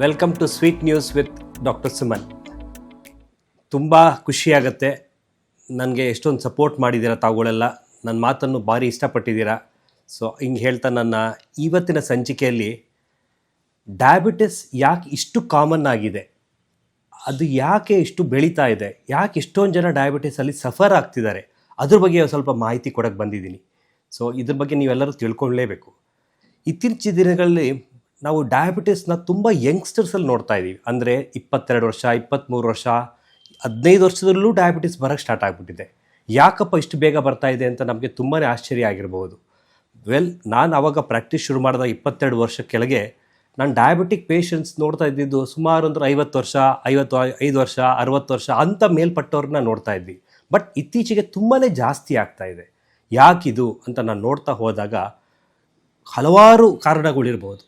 Welcome to sweet news with doctor Suman. ತುಂಬ ಖುಷಿಯಾಗತ್ತೆ, ನನಗೆ ಎಷ್ಟೊಂದು ಸಪೋರ್ಟ್ ಮಾಡಿದ್ದೀರಾ ತಾವುಗಳೆಲ್ಲ, ನನ್ನ ಮಾತನ್ನು ಭಾರಿ ಇಷ್ಟಪಟ್ಟಿದ್ದೀರಾ. ಸೊ ಹಿಂಗೆ ಹೇಳ್ತಾ ನನ್ನ ಇವತ್ತಿನ ಸಂಚಿಕೆಯಲ್ಲಿ ಡಯಾಬಿಟಿಸ್ ಯಾಕೆ ಇಷ್ಟು ಕಾಮನ್ ಆಗಿದೆ, ಅದು ಯಾಕೆ ಇಷ್ಟು ಬೆಳೀತಾ ಇದೆ, ಯಾಕೆ ಇಷ್ಟೊಂದು ಜನ ಡಯಾಬಿಟಿಸಲ್ಲಿ ಸಫರ್ ಆಗ್ತಿದ್ದಾರೆ, ಅದ್ರ ಬಗ್ಗೆ ಸ್ವಲ್ಪ ಮಾಹಿತಿ ಕೊಡೋಕ್ಕೆ ಬಂದಿದ್ದೀನಿ. ಸೊ ಇದ್ರ ಬಗ್ಗೆ ನೀವೆಲ್ಲರೂ ತಿಳ್ಕೊಳ್ಳೇಬೇಕು. ಇತ್ತೀಚಿನ ದಿನಗಳಲ್ಲಿ ನಾವು ಡಯಾಬಿಟಿಸ್ನ ತುಂಬ ಯಂಗ್ಸ್ಟರ್ಸಲ್ಲಿ ನೋಡ್ತಾ ಇದ್ದೀವಿ. ಅಂದರೆ 22 ವರ್ಷ, 23 ವರ್ಷ, 15 ವರ್ಷದಲ್ಲೂ ಡಯಾಬಿಟಿಸ್ ಬರೋಕ್ಕೆ ಸ್ಟಾರ್ಟ್ ಆಗಿಬಿಟ್ಟಿದೆ. ಯಾಕಪ್ಪ ಇಷ್ಟು ಬೇಗ ಬರ್ತಾ ಇದೆ ಅಂತ ನಮಗೆ ತುಂಬಾ ಆಶ್ಚರ್ಯ ಆಗಿರ್ಬೋದು. ನಾನು ಆವಾಗ ಪ್ರಾಕ್ಟೀಸ್ ಶುರು ಮಾಡಿದಾಗ 22 ವರ್ಷ ಕೆಳಗೆ ನಾನು ಡಯಾಬಿಟಿಕ್ ಪೇಷಂಟ್ಸ್ ನೋಡ್ತಾ ಇದ್ದಿದ್ದು ಸುಮಾರು ಅಂದ್ರೆ 50 ವರ್ಷ, 55 ವರ್ಷ, 60 ವರ್ಷ ಅಂಥ ಮೇಲ್ಪಟ್ಟವ್ರನ್ನ ನೋಡ್ತಾ ಇದ್ವಿ. ಬಟ್ ಇತ್ತೀಚೆಗೆ ತುಂಬಾ ಜಾಸ್ತಿ ಆಗ್ತಾ ಇದೆ. ಯಾಕಿದು ಅಂತ ನಾನು ನೋಡ್ತಾ ಹೋದಾಗ ಹಲವಾರು ಕಾರಣಗಳಿರ್ಬೋದು.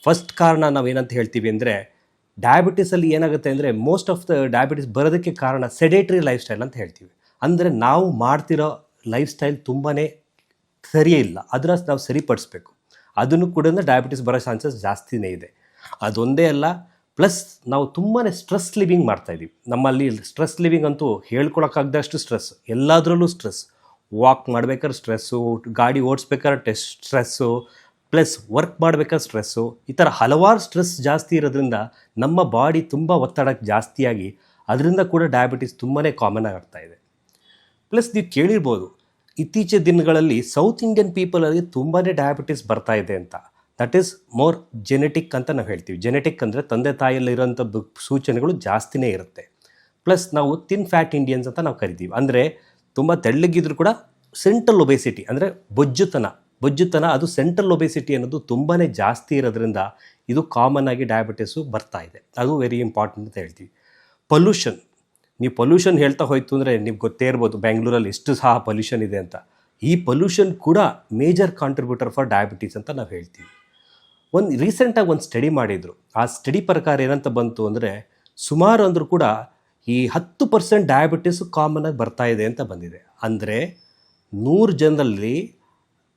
ಫಸ್ಟ್ ಕಾರಣ ನಾವೇನಂತ ಹೇಳ್ತೀವಿ ಅಂದರೆ, ಡಯಾಬಿಟಿಸಲ್ಲಿ ಏನಾಗುತ್ತೆ ಅಂದರೆ ಮೋಸ್ಟ್ ಆಫ್ ದ ಡಯಾಬಿಟಿಸ್ ಬರೋದಕ್ಕೆ ಕಾರಣ ಸೆಡೇಟ್ರಿ ಲೈಫ್ ಸ್ಟೈಲ್ ಅಂತ ಹೇಳ್ತೀವಿ. ಅಂದರೆ ನಾವು ಮಾಡ್ತಿರೋ ಲೈಫ್ ಸ್ಟೈಲ್ ತುಂಬಾ ಸರಿಯೇ ಇಲ್ಲ, ಅದನ್ನು ನಾವು ಸರಿಪಡಿಸ್ಬೇಕು. ಅದನ್ನು ಕೂಡ ಡಯಾಬಿಟಿಸ್ ಬರೋ ಚಾನ್ಸಸ್ ಜಾಸ್ತಿನೇ ಇದೆ. ಅದೊಂದೇ ಅಲ್ಲ, ಪ್ಲಸ್ ನಾವು ತುಂಬಾ ಸ್ಟ್ರೆಸ್ ಲಿವಿಂಗ್ ಮಾಡ್ತಾಯಿದ್ದೀವಿ. ನಮ್ಮಲ್ಲಿ ಸ್ಟ್ರೆಸ್ ಲಿವಿಂಗ್ ಅಂತೂ ಹೇಳ್ಕೊಳಕ್ಕಾಗದಷ್ಟು ಸ್ಟ್ರೆಸ್, ಎಲ್ಲದರಲ್ಲೂ ಸ್ಟ್ರೆಸ್. ವಾಕ್ ಮಾಡ್ಬೇಕಾದ್ರೆ ಸ್ಟ್ರೆಸ್ಸು, ಗಾಡಿ ಓಡಿಸ್ಬೇಕಾದ್ರೆ ಸ್ಟ್ರೆಸ್ಸು, ಪ್ಲಸ್ ವರ್ಕ್ ಮಾಡ್ಬೇಕಾದ್ರೆ ಸ್ಟ್ರೆಸ್ಸು, ಈ ಥರ ಹಲವಾರು ಸ್ಟ್ರೆಸ್ ಜಾಸ್ತಿ ಇರೋದ್ರಿಂದ ನಮ್ಮ ಬಾಡಿ ತುಂಬ ಒತ್ತಡಕ್ಕೆ ಜಾಸ್ತಿಯಾಗಿ ಅದರಿಂದ ಕೂಡ ಡಯಾಬಿಟಿಸ್ ತುಂಬಾ ಕಾಮನ್ ಆಗ್ತಾ ಇದೆ. ಪ್ಲಸ್ ನೀವು ಕೇಳಿರ್ಬೋದು, ಇತ್ತೀಚಿನ ದಿನಗಳಲ್ಲಿ ಸೌತ್ ಇಂಡಿಯನ್ ಪೀಪಲಲ್ಲಿ ತುಂಬಾ ಡಯಾಬಿಟಿಸ್ ಬರ್ತಾ ಇದೆ ಅಂತ. ದಟ್ ಈಸ್ ಮೋರ್ ಜೆನೆಟಿಕ್ ಅಂತ ನಾವು ಹೇಳ್ತೀವಿ. ಜೆನೆಟಿಕ್ ಅಂದರೆ ತಂದೆ ತಾಯಿಯಲ್ಲಿರೋಂಥ ಸೂಚನೆಗಳು ಜಾಸ್ತಿನೇ ಇರುತ್ತೆ. ಪ್ಲಸ್ ನಾವು ಥಿನ್ ಫ್ಯಾಟ್ ಇಂಡಿಯನ್ಸ್ ಅಂತ ನಾವು ಕರಿತೀವಿ. ಅಂದರೆ ತುಂಬ ತೆಳ್ಳಗಿದ್ರು ಕೂಡ ಸೆಂಟ್ರಲ್ ಒಬೆಸಿಟಿ ಅಂದರೆ ಬೊಜ್ಜುತನ ಅದು ಸೆಂಟ್ರಲ್ ಒಬೆಸಿಟಿ ಅನ್ನೋದು ತುಂಬಾ ಜಾಸ್ತಿ ಇರೋದ್ರಿಂದ ಇದು ಕಾಮನ್ ಆಗಿ ಡಯಾಬಿಟಿಸು ಬರ್ತಾ ಇದೆ. ಅದು ವೆರಿ ಇಂಪಾರ್ಟೆಂಟ್ ಅಂತ ಹೇಳ್ತೀವಿ. ಪೊಲ್ಯೂಷನ್, ನೀವು ಪೊಲ್ಯೂಷನ್ ಹೇಳ್ತಾ ಹೋಯ್ತು ಅಂದರೆ ನಿಮ್ಗೆ ಗೊತ್ತೇ ಇರ್ಬೋದು ಬೆಂಗಳೂರಲ್ಲಿ ಎಷ್ಟು ಸಹ ಪೊಲ್ಯೂಷನ್ ಇದೆ ಅಂತ. ಈ ಪೊಲ್ಯೂಷನ್ ಕೂಡ ಮೇಜರ್ ಕಾಂಟ್ರಿಬ್ಯೂಟರ್ ಫಾರ್ ಡಯಾಬಿಟೀಸ್ ಅಂತ ನಾವು ಹೇಳ್ತೀವಿ. ರೀಸೆಂಟಾಗಿ ಒಂದು ಸ್ಟಡಿ ಮಾಡಿದರು. ಆ ಸ್ಟಡಿ ಪ್ರಕಾರ ಏನಂತ ಬಂತು ಅಂದರೆ, ಸುಮಾರು ಅಂದರೂ ಕೂಡ ಈ 10% ಡಯಾಬಿಟಿಸು ಕಾಮನ್ ಆಗಿ ಬರ್ತಾ ಇದೆ ಅಂತ ಬಂದಿದೆ. ಅಂದರೆ 100 ಜನರಲ್ಲಿ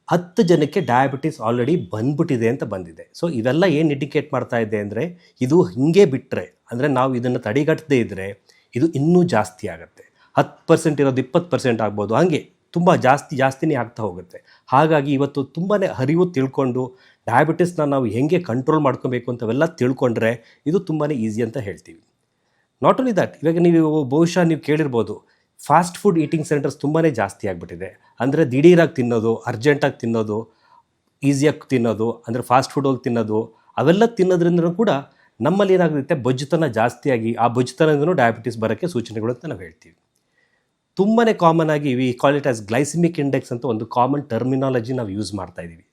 10 ಜನಕ್ಕೆ ಡಯಾಬಿಟಿಸ್ ಆಲ್ರೆಡಿ ಬಂದ್ಬಿಟ್ಟಿದೆ ಅಂತ ಬಂದಿದೆ. ಸೊ ಇವೆಲ್ಲ ಏನು ಇಂಡಿಕೇಟ್ ಮಾಡ್ತಾ ಇದೆ ಅಂದರೆ, ಇದು ಹಿಂಗೆ ಬಿಟ್ಟರೆ, ಅಂದರೆ ನಾವು ಇದನ್ನು ತಡೆಗಟ್ಟದೇ ಇದ್ದರೆ ಇದು ಇನ್ನೂ ಜಾಸ್ತಿ ಆಗುತ್ತೆ. 10% ಇರೋದು 20% ಆಗ್ಬೋದು, ಹಾಗೆ ತುಂಬ ಜಾಸ್ತಿನೇ ಆಗ್ತಾ ಹೋಗುತ್ತೆ. ಹಾಗಾಗಿ ಇವತ್ತು ತುಂಬಾ ಅರಿವು ತಿಳ್ಕೊಂಡು ಡಯಾಬಿಟಿಸ್ನ ನಾವು ಹೇಗೆ ಕಂಟ್ರೋಲ್ ಮಾಡ್ಕೋಬೇಕು ಅಂತವೆಲ್ಲ ತಿಳ್ಕೊಂಡ್ರೆ ಇದು ತುಂಬಾ ಈಸಿ ಅಂತ ಹೇಳ್ತೀವಿ. ನಾಟ್ ಓನ್ಲಿ ದಟ್, ಇವಾಗ ಬಹುಶಃ ನೀವು ಕೇಳಿರ್ಬೋದು, ಫಾಸ್ಟ್ ಫುಡ್ ಈಟಿಂಗ್ ಸೆಂಟರ್ಸ್ ತುಂಬಾ ಜಾಸ್ತಿ ಆಗಿಬಿಟ್ಟಿದೆ. ಅಂದರೆ ದಿಢೀರಾಗಿ ತಿನ್ನೋದು, ಅರ್ಜೆಂಟಾಗಿ ತಿನ್ನೋದು, ಈಸಿಯಾಗಿ ತಿನ್ನೋದು, ಅಂದರೆ ಫಾಸ್ಟ್ ಫುಡ್ ಹೋಗಿ ತಿನ್ನೋದು, ಅವೆಲ್ಲ ತಿನ್ನೋದ್ರಿಂದ ಕೂಡ ನಮ್ಮಲ್ಲಿ ಏನಾಗುತ್ತೆ, ಬೊಜ್ಜುತನ ಜಾಸ್ತಿಯಾಗಿ ಆ ಬೊಜ್ಜುತನದಿಂದಲೂ ಡಯಾಬಿಟಿಸ್ ಬರೋಕ್ಕೆ ಸೂಚನೆಗಳು ಅಂತ ನಾವು ಹೇಳ್ತೀವಿ. ತುಂಬಾ ಕಾಮನ್ ಆಗಿ we call it as glycaemic index ಅಂತ ಒಂದು ಕಾಮನ್ ಟರ್ಮಿನಾಲಜಿ ನಾವು ಯೂಸ್ ಮಾಡ್ತಾ ಇದ್ದೀವಿ.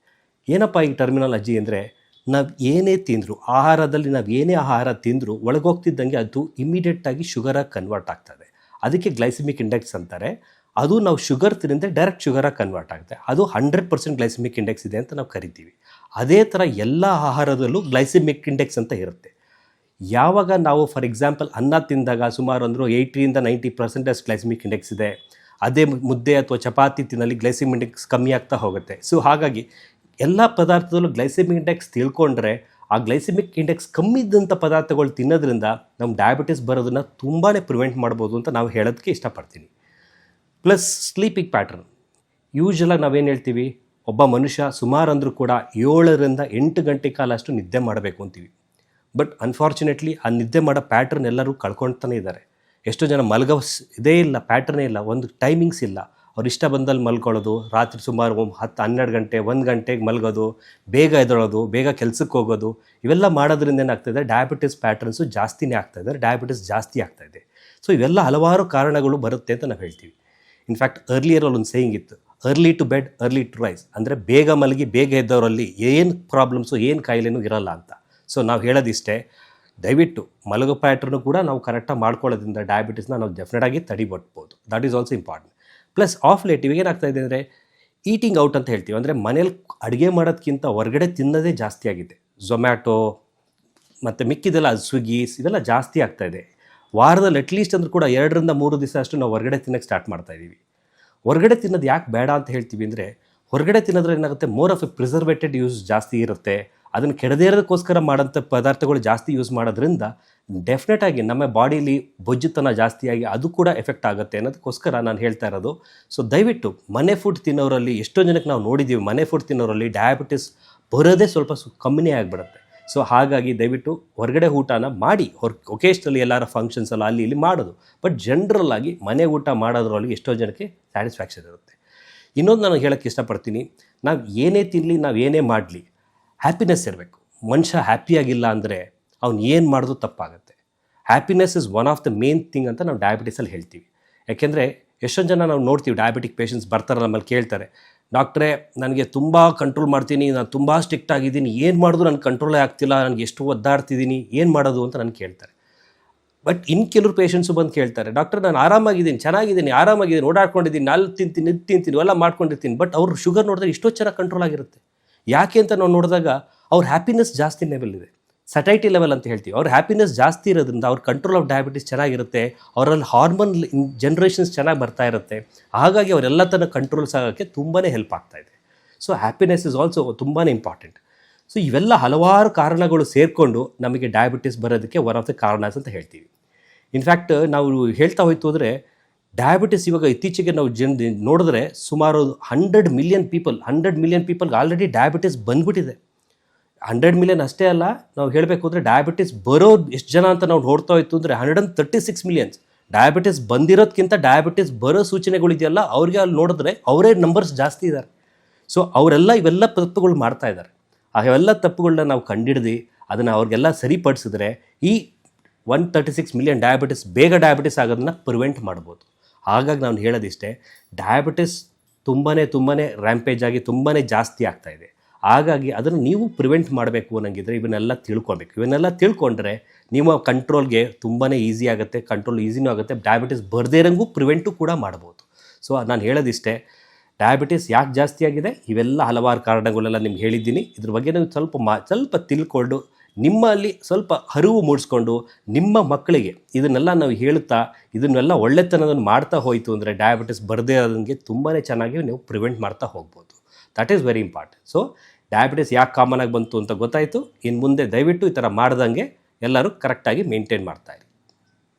ಏನಪ್ಪ ಈ ಟರ್ಮಿನಾಲಜಿ ಅಂದರೆ, ನಾವು ಏನೇ ತಿಂದರೂ, ಆಹಾರದಲ್ಲಿ ನಾವು ಏನೇ ಆಹಾರ ತಿಂದರೂ ಒಳಗೋಗ್ತಿದ್ದಂಗೆ ಅದು ಇಮಿಡಿಯೇಟಾಗಿ ಶುಗರಾಗಿ ಕನ್ವರ್ಟ್ ಆಗ್ತದೆ. ಅದಕ್ಕೆ ಗ್ಲೈಸಿಮಿಕ್ ಇಂಡೆಕ್ಸ್ ಅಂತಾರೆ. ಅದು ನಾವು ಶುಗರ್ ತಿಂದರೆ ಡೈರೆಕ್ಟ್ ಶುಗರಾಗಿ ಕನ್ವರ್ಟ್ ಆಗುತ್ತೆ. ಅದು 100% ಗ್ಲೈಸಿಮಿಕ್ ಇಂಡೆಕ್ಸ್ ಇದೆ ಅಂತ ನಾವು ಕರಿತೀವಿ. ಅದೇ ಥರ ಎಲ್ಲ ಆಹಾರದಲ್ಲೂ ಗ್ಲೈಸಿಮಿಕ್ ಇಂಡೆಕ್ಸ್ ಅಂತ ಇರುತ್ತೆ. ಯಾವಾಗ ನಾವು ಫಾರ್ ಎಕ್ಸಾಂಪಲ್ ಅನ್ನ ತಿಂದಾಗ ಸುಮಾರು ಅಂದರೂ 80 to 90% ಗ್ಲೈಸಿಮಿಕ್ ಇಂಡೆಕ್ಸ್ ಇದೆ. ಅದೇ ಮುದ್ದೆ ಅಥವಾ ಚಪಾತಿ ತಿನ್ನಲ್ಲಿ ಗ್ಲೈಸಿಮಿಕ್ ಇಂಡೆಕ್ಸ್ ಕಮ್ಮಿ ಆಗ್ತಾ ಹೋಗುತ್ತೆ. ಸೊ ಹಾಗಾಗಿ ಎಲ್ಲ ಪದಾರ್ಥದಲ್ಲೂ ಗ್ಲೈಸಿಮಿಕ್ ಇಂಡೆಕ್ಸ್ ತಿಳ್ಕೊಂಡ್ರೆ, ಆ ಗ್ಲೈಸಿಮಿಕ್ ಇಂಡೆಕ್ಸ್ ಕಮ್ಮಿ ಇದ್ದಂಥ ಪದಾರ್ಥಗಳು ತಿನ್ನೋದ್ರಿಂದ ನಮ್ಮ ಡಯಾಬಿಟಿಸ್ ಬರೋದನ್ನು ತುಂಬಾ ಪ್ರಿವೆಂಟ್ ಮಾಡ್ಬೋದು ಅಂತ ನಾವು ಹೇಳೋದಕ್ಕೆ ಇಷ್ಟಪಡ್ತೀನಿ. ಪ್ಲಸ್ ಸ್ಲೀಪಿಂಗ್ ಪ್ಯಾಟ್ರನ್, ಯೂಶ್ವಲಾಗಿ ನಾವೇನು ಹೇಳ್ತೀವಿ, ಒಬ್ಬ ಮನುಷ್ಯ ಸುಮಾರು ಅಂದರೂ ಕೂಡ 7 to 8 ಗಂಟೆ ಕಾಲ ಅಷ್ಟು ನಿದ್ದೆ ಮಾಡಬೇಕು ಅಂತೀವಿ. ಬಟ್ ಅನ್ಫಾರ್ಚುನೇಟ್ಲಿ ಆ ನಿದ್ದೆ ಮಾಡೋ ಪ್ಯಾಟ್ರನ್ ಎಲ್ಲರೂ ಕಳ್ಕೊಳ್ತಾನೆ ಇದ್ದಾರೆ. ಎಷ್ಟೋ ಜನ ಇದೇ ಇಲ್ಲ, ಪ್ಯಾಟ್ರನೇ ಇಲ್ಲ, ಒಂದು ಟೈಮಿಂಗ್ಸ್ ಇಲ್ಲ. ಅವ್ರು ಇಷ್ಟ ಬಂದಲ್ಲಿ ಮಲ್ಕೊಳ್ಳೋದು, ರಾತ್ರಿ ಸುಮಾರು 10-12 ಗಂಟೆ 1 ಗಂಟೆಗೆ ಮಲಗೋದು, ಬೇಗ ಎದ್ದೇಳೋದು, ಬೇಗ ಕೆಲಸಕ್ಕೆ ಹೋಗೋದು, ಇವೆಲ್ಲ ಮಾಡೋದ್ರಿಂದ ಏನಾಗ್ತಾಯಿದೆ, ಡಯಾಬಿಟಿಸ್ ಪ್ಯಾಟ್ರನ್ಸು ಜಾಸ್ತಿನೇ ಆಗ್ತಾಯಿದೆ, ಡಯಾಬಿಟಿಸ್ ಜಾಸ್ತಿ ಆಗ್ತಾಯಿದೆ. ಸೊ ಇವೆಲ್ಲ ಹಲವಾರು ಕಾರಣಗಳು ಬರುತ್ತೆ ಅಂತ ನಾವು ಹೇಳ್ತೀವಿ. ಇನ್ಫ್ಯಾಕ್ಟ್ ಅರ್ಲಿಯರಲ್ಲಿ ಒಂದು ಸೇಯಿಂಗ್ ಇತ್ತು, early to bed early to rise. ಅಂದರೆ ಬೇಗ ಮಲಗಿ ಬೇಗ ಎದ್ದವರಲ್ಲಿ ಏನು ಪ್ರಾಬ್ಲಮ್ಸು, ಏನು ಕಾಯಿಲೆನೂ ಇರಲ್ಲ ಅಂತ. ಸೊ ನಾವು ಹೇಳೋದಿಷ್ಟೇ, ದಯವಿಟ್ಟು ಮಲಗೋ ಪ್ಯಾಟ್ರನ್ನು ಕೂಡ ನಾವು ಕರೆಕ್ಟಾಗಿ ಮಾಡ್ಕೊಳ್ಳೋದ್ರಿಂದ ಡಯಾಬಿಟಿಸ್ನ ನಾವು ಡೆಫಿನೆಟಾಗಿ ತಡಿಬಟ್ಬೋದು. That is also important. Plus of late ಇವಾಗ ಏನಾಗ್ತಾ ಇದೆ ಅಂದರೆ, ಈಟಿಂಗ್ ಔಟ್ ಅಂತ ಹೇಳ್ತೀವಿ. ಅಂದರೆ ಮನೇಲಿ ಅಡುಗೆ ಮಾಡೋದಕ್ಕಿಂತ ಹೊರಗಡೆ ತಿನ್ನೋದೇ ಜಾಸ್ತಿ ಆಗಿದೆ. ಝೊಮ್ಯಾಟೊ ಮತ್ತು ಮಿಕ್ಕಿದೆಲ್ಲ ಸ್ವಿಗ್ಗೀಸ್ ಇವೆಲ್ಲ ಜಾಸ್ತಿ ಆಗ್ತಾಯಿದೆ. ವಾರದಲ್ಲಿ ಅಟ್ಲೀಸ್ಟ್ ಅಂದರೂ ಕೂಡ 2 to 3 ದಿವಸ ಅಷ್ಟು ನಾವು ಹೊರಗಡೆ ತಿನ್ನೋಕ್ಕೆ ಸ್ಟಾರ್ಟ್ ಮಾಡ್ತಾಯಿದ್ದೀವಿ. ಹೊರಗಡೆ ತಿನ್ನೋದು ಯಾಕೆ ಬೇಡ ಅಂತ ಹೇಳ್ತೀವಿ ಅಂದರೆ, ಹೊರಗಡೆ ತಿನ್ನೋದ್ರೆ ಏನಾಗುತ್ತೆ, ಮೋರ್ ಆಫ್ ಎ ಪ್ರಿಸರ್ವೇಟೆಡ್ ಯೂಸ್ ಜಾಸ್ತಿ ಇರುತ್ತೆ. ಅದನ್ನು ಕೆಡದೇ ಇರೋದಕ್ಕೋಸ್ಕರ ಮಾಡೋಂಥ ಪದಾರ್ಥಗಳು ಜಾಸ್ತಿ ಯೂಸ್ ಮಾಡೋದ್ರಿಂದ ಡೆಫಿನೆಟಾಗಿ ನಮ್ಮ ಬಾಡೀಲಿ ಬೊಜ್ಜುತನ ಜಾಸ್ತಿಯಾಗಿ ಅದು ಕೂಡ ಎಫೆಕ್ಟ್ ಆಗುತ್ತೆ ಅನ್ನೋದಕ್ಕೋಸ್ಕರ ನಾನು ಹೇಳ್ತಾ ಇರೋದು. ಸೊ ದಯವಿಟ್ಟು ಮನೆ ಫುಡ್ ತಿನ್ನೋರಲ್ಲಿ ಎಷ್ಟೋ ಜನಕ್ಕೆ ನಾವು ನೋಡಿದ್ದೀವಿ, ಮನೆ ಫುಡ್ ತಿನ್ನೋರಲ್ಲಿ ಡಯಾಬಿಟಿಸ್ ಬರೋದೇ ಸ್ವಲ್ಪ ಕಮ್ಮಿನೇ ಆಗಿಬಿಡುತ್ತೆ. ಸೊ ಹಾಗಾಗಿ ದಯವಿಟ್ಟು ಹೊರಗಡೆ ಊಟನ ಮಾಡಿ, ಒಕೇಶ್ನಲಿ ಎಲ್ಲರ ಫಂಕ್ಷನ್ಸ್ ಎಲ್ಲ ಅಲ್ಲಿ ಇಲ್ಲಿ ಮಾಡೋದು, ಬಟ್ ಜನರಲ್ ಆಗಿ ಮನೆ ಊಟ ಮಾಡೋದ್ರೊಳಗೆ ಎಷ್ಟೋ ಜನಕ್ಕೆ ಸ್ಯಾಟಿಸ್ಫ್ಯಾಕ್ಷನ್ ಇರುತ್ತೆ. ಇನ್ನೊಂದು ನಾನು ಹೇಳೋಕ್ಕೆ ಇಷ್ಟಪಡ್ತೀನಿ, ನಾವು ಏನೇ ತಿನ್ನಲಿ, ನಾವು ಏನೇ ಮಾಡಲಿ, ಹ್ಯಾಪಿನೆಸ್ ಇರಬೇಕು. ಮನುಷ್ಯ ಹ್ಯಾಪಿಯಾಗಿಲ್ಲ ಅಂದರೆ ಅವ್ನು ಏನು ಮಾಡೋದು ತಪ್ಪಾಗುತ್ತೆ. Happiness is one of the main thing ಅಂತ ನಾವು ಡಯಾಬಿಟಿಸಲ್ಲಿ ಹೇಳ್ತೀವಿ. ಯಾಕೆಂದರೆ ಎಷ್ಟೊಂದು ಜನ ನಾವು ನೋಡ್ತೀವಿ, ಡಯಾಬಿಟಿಕ್ ಪೇಷಂಟ್ಸ್ ಬರ್ತಾರೆ, ನಮ್ಮಲ್ಲಿ ಕೇಳ್ತಾರೆ, ಡಾಕ್ಟ್ರೇ ನನಗೆ ತುಂಬ ಕಂಟ್ರೋಲ್ ಮಾಡ್ತೀನಿ, ನಾನು ತುಂಬ ಸ್ಟ್ರಿಕ್ಟ್ ಆಗಿದ್ದೀನಿ, ಏನು ಮಾಡೋದು ನನಗೆ ಕಂಟ್ರೋಲೇ ಆಗ್ತಿಲ್ಲ, ನನಗೆ ಎಷ್ಟು ಒದ್ದಾಡ್ತಿದ್ದೀನಿ, ಏನು ಮಾಡೋದು ಅಂತ ನನಗೆ ಕೇಳ್ತಾರೆ. ಬಟ್ ಕೆಲವರು ಪೇಷಂಟ್ಸು ಬಂದು ಕೇಳ್ತಾರೆ, ಡಾಕ್ಟರ್ ನಾನು ಆರಾಮಾಗಿದ್ದೀನಿ, ಚೆನ್ನಾಗಿದ್ದೀನಿ, ಓಡಾಡ್ಕೊಂಡಿದ್ದೀನಿ, ಅಲ್ಲಿ ತಿಂತೀನಿ, ಇದು ತಿಂತೀನಿ, ಎಲ್ಲ ಮಾಡ್ಕೊಂಡಿರ್ತೀನಿ, ಬಟ್ ಅವ್ರು ಶುಗರ್ ನೋಡಿದ್ರೆ ಇಷ್ಟೋ ಚೆನ್ನಾಗಿ ಕಂಟ್ರೋಲ್ ಆಗಿರುತ್ತೆ. ಯಾಕೆ ಅಂತ ನಾವು ನೋಡಿದಾಗ ಅವ್ರ ಹ್ಯಾಪಿನೆಸ್ ಜಾಸ್ತಿ ಲೆವೆಲ್ ಇದೆ, ಸಟೈಟಿ ಲೆವೆಲ್ ಅಂತ ಹೇಳ್ತೀವಿ. ಅವ್ರ ಹ್ಯಾಪಿನೆಸ್ ಜಾಸ್ತಿ ಇರೋದ್ರಿಂದ ಅವ್ರ ಕಂಟ್ರೋಲ್ ಆಫ್ ಡಯಾಬಿಟಿಸ್ ಚೆನ್ನಾಗಿರುತ್ತೆ, ಅವರಲ್ಲಿ ಹಾರ್ಮೋನ್ ಜನ್ರೇಷನ್ಸ್ ಚೆನ್ನಾಗಿ ಬರ್ತಾ ಇರುತ್ತೆ. ಹಾಗಾಗಿ ಅವರೆಲ್ಲ ತನ್ನ ಕಂಟ್ರೋಲ್ಸ್ ಆಗೋಕ್ಕೆ ತುಂಬಾ ಹೆಲ್ಪ್ ಆಗ್ತಾಯಿದೆ. ಸೊ ಹ್ಯಾಪಿನೆಸ್ ಇಸ್ ಆಲ್ಸೋ ತುಂಬಾ ಇಂಪಾರ್ಟೆಂಟ್. ಸೊ ಇವೆಲ್ಲ ಹಲವಾರು ಕಾರಣಗಳು ಸೇರಿಕೊಂಡು ನಮಗೆ ಡಯಾಬಿಟಿಸ್ ಬರೋದಕ್ಕೆ ಒನ್ ಆಫ್ ದ ಕಾರಣಸ್ ಅಂತ ಹೇಳ್ತೀವಿ. ಇನ್ಫ್ಯಾಕ್ಟ್ ನಾವು ಹೇಳ್ತಾ ಹೋಯ್ತು ಅಂದರೆ ಡಯಾಬಿಟಿಸ್ ಇವಾಗ ಇತ್ತೀಚೆಗೆ ನಾವು ನೋಡಿದ್ರೆ ಸುಮಾರು 100 ಮಿಲಿಯನ್ ಪೀಪಲ್ಗೆ ಆಲ್ರೆಡಿ ಡಯಾಬಿಟಿಸ್ ಬಂದ್ಬಿಟ್ಟಿದೆ. 100 ಮಿಲಿಯನ್ ಅಷ್ಟೇ ಅಲ್ಲ, ನಾವು ಹೇಳಬೇಕು ಅಂದರೆ ಡಯಾಬಿಟಿಸ್ ಬರೋದು ಎಷ್ಟು ಜನ ಅಂತ ನಾವು ನೋಡ್ತಾ ಹೋಯ್ತು ಅಂದರೆ 136 ಮಿಲಿಯನ್ಸ್. ಡಯಾಬಿಟಿಸ್ ಬಂದಿರೋದಕ್ಕಿಂತ ಡಯಾಬಿಟಿಸ್ ಬರೋ ಸೂಚನೆಗಳಿದೆಯಲ್ಲ, ಅವ್ರಿಗೆ ಅಲ್ಲಿ ನೋಡಿದ್ರೆ ಅವರೇ ನಂಬರ್ಸ್ ಜಾಸ್ತಿ ಇದ್ದಾರೆ. ಸೊ ಅವರೆಲ್ಲ ಇವೆಲ್ಲ ತಪ್ಪುಗಳು ಮಾಡ್ತಾ ಇದ್ದಾರೆ. ಅವೆಲ್ಲ ತಪ್ಪುಗಳನ್ನ ನಾವು ಕಂಡಿಡ್ದು ಅದನ್ನು ಅವ್ರಿಗೆಲ್ಲ ಸರಿಪಡಿಸಿದ್ರೆ ಈ 136 ಮಿಲಿಯನ್ ಬೇಗ ಡಯಾಬಿಟಿಸ್ ಆಗೋದನ್ನ ಪ್ರಿವೆಂಟ್ ಮಾಡ್ಬೋದು. ಹಾಗಾಗಿ ನಾನು ಹೇಳೋದಿಷ್ಟೇ, ಡಯಾಬಿಟಿಸ್ ತುಂಬಾ ರ್ಯಾಂಪೇಜ್ ಆಗಿ ತುಂಬಾ ಜಾಸ್ತಿ ಆಗ್ತಾಯಿದೆ. ಹಾಗಾಗಿ ಅದನ್ನು ನೀವು ಪ್ರಿವೆಂಟ್ ಮಾಡಬೇಕು ಅನ್ನಂಗಿದ್ರೆ ಇವನ್ನೆಲ್ಲ ತಿಳ್ಕೊಬೇಕು. ಇವನ್ನೆಲ್ಲ ತಿಳ್ಕೊಂಡ್ರೆ ನಿಮ್ಮ ಕಂಟ್ರೋಲ್ಗೆ ತುಂಬಾ ಈಸಿ ಆಗುತ್ತೆ, ಕಂಟ್ರೋಲ್ ಈಸಿನೂ ಆಗುತ್ತೆ, ಡಯಾಬಿಟಿಸ್ ಬರ್ದೇ ಇರೋಂಗೂ ಪ್ರಿವೆಂಟು ಕೂಡ ಮಾಡ್ಬೋದು. ಸೊ ನಾನು ಹೇಳೋದಿಷ್ಟೇ, ಡಯಾಬಿಟಿಸ್ ಯಾಕೆ ಜಾಸ್ತಿ ಆಗಿದೆ, ಇವೆಲ್ಲ ಹಲವಾರು ಕಾರಣಗಳೆಲ್ಲ ನಿಮ್ಗೆ ಹೇಳಿದ್ದೀನಿ. ಇದ್ರ ಬಗ್ಗೆ ನೀವು ಸ್ವಲ್ಪ ತಿಳ್ಕೊಂಡು ನಿಮ್ಮಲ್ಲಿ ಸ್ವಲ್ಪ ಅರಿವು ಮೂಡಿಸ್ಕೊಂಡು ನಿಮ್ಮ ಮಕ್ಕಳಿಗೆ ಇದನ್ನೆಲ್ಲ ನಾವು ಹೇಳುತ್ತಾ ಇದನ್ನೆಲ್ಲ ಒಳ್ಳೆತನವನ್ನು ಮಾಡ್ತಾ ಹೋಯಿತು ಅಂದರೆ ಡಯಾಬಿಟಿಸ್ ಬರದೇ ಇರೋದಂಗೆ ತುಂಬಾ ಚೆನ್ನಾಗಿ ನೀವು ಪ್ರಿವೆಂಟ್ ಮಾಡ್ತಾ ಹೋಗ್ಬೋದು. That is very important. So diabetes ಯಾಕೆ ಕಾಮನ್ ಆಗಿ ಬಂತು ಅಂತ ಗೊತ್ತಾಯಿತು. ಇನ್ನು ಮುಂದೆ ದಯವಿಟ್ಟು ಈ ಥರ ಮಾಡ್ದಂಗೆ ಎಲ್ಲರೂ ಕರೆಕ್ಟಾಗಿ ಮೇಂಟೈನ್ ಮಾಡ್ತಾಯಿರಿ.